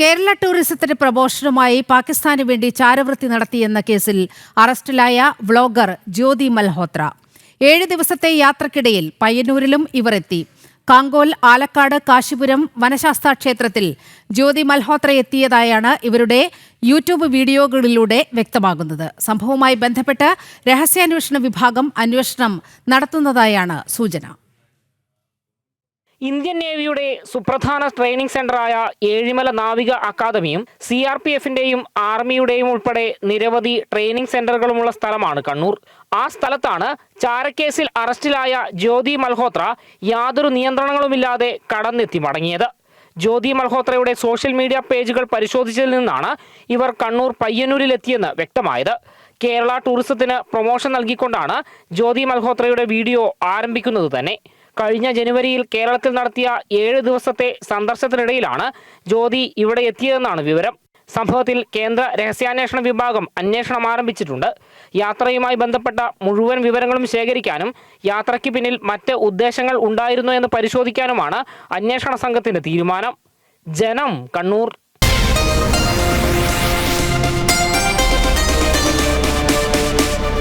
കേരള ടൂറിസത്തിന്റെ പ്രമോഷനുമായി പാകിസ്ഥാന് വേണ്ടി ചാരവൃത്തി നടത്തിയെന്ന കേസിൽ അറസ്റ്റിലായ വ്ളോഗർ ജ്യോതി മൽഹോത്ര 7 ദിവസത്തെ യാത്രക്കിടയിൽ പയ്യന്നൂരിലും ഇവർ എത്തി. കാങ്കോൽ, ആലക്കാട്, കാശിപുരം വനശാസ്ത്ര ക്ഷേത്രത്തിൽ ജ്യോതി മൽഹോത്ര എത്തിയതായാണ് ഇവരുടെ യൂട്യൂബ് വീഡിയോകളിലൂടെ വ്യക്തമാകുന്നത്. സംഭവവുമായി ബന്ധപ്പെട്ട് രഹസ്യാന്വേഷണ വിഭാഗം അന്വേഷണം നടത്തുന്നതായാണ് സൂചന. ഇന്ത്യൻ നേവിയുടെ സുപ്രധാന ട്രെയിനിംഗ് സെന്ററായ ഏഴിമല നാവിക അക്കാദമിയും CRPFന്റെയും ആർമിയുടെയും ഉൾപ്പെടെ നിരവധി ട്രെയിനിംഗ് സെന്ററുകളുമുള്ള സ്ഥലമാണ് കണ്ണൂർ. ആ സ്ഥലത്താണ് ചാരക്കേസിൽ അറസ്റ്റിലായ ജ്യോതി മൽഹോത്ര യാതൊരു നിയന്ത്രണങ്ങളുമില്ലാതെ കടന്നെത്തി മടങ്ങിയത്. ജ്യോതി മൽഹോത്രയുടെ സോഷ്യൽ മീഡിയ പേജുകൾ പരിശോധിച്ചതിൽ നിന്നാണ് ഇവർ കണ്ണൂർ പയ്യന്നൂരിലെത്തിയെന്ന് വ്യക്തമായത്. കേരള ടൂറിസത്തിന് പ്രൊമോഷൻ നൽകിക്കൊണ്ടാണ് ജ്യോതി മൽഹോത്രയുടെ വീഡിയോ ആരംഭിക്കുന്നത് തന്നെ. കഴിഞ്ഞ ജനുവരിയിൽ കേരളത്തിൽ നടത്തിയ 7 ദിവസത്തെ സന്ദർശനത്തിനിടയിലാണ് ജ്യോതി ഇവിടെ എത്തിയതെന്നാണ് വിവരം. സംഭവത്തിൽ കേന്ദ്ര രഹസ്യാന്വേഷണ വിഭാഗം അന്വേഷണം ആരംഭിച്ചിട്ടുണ്ട്. യാത്രയുമായി ബന്ധപ്പെട്ട മുഴുവൻ വിവരങ്ങളും ശേഖരിക്കാനും യാത്രയ്ക്ക് പിന്നിൽ മറ്റ് ഉദ്ദേശങ്ങൾ ഉണ്ടായിരുന്നോ എന്ന് പരിശോധിക്കാനുമാണ് അന്വേഷണ സംഘത്തിന്റെ തീരുമാനം. ജനം, കണ്ണൂർ.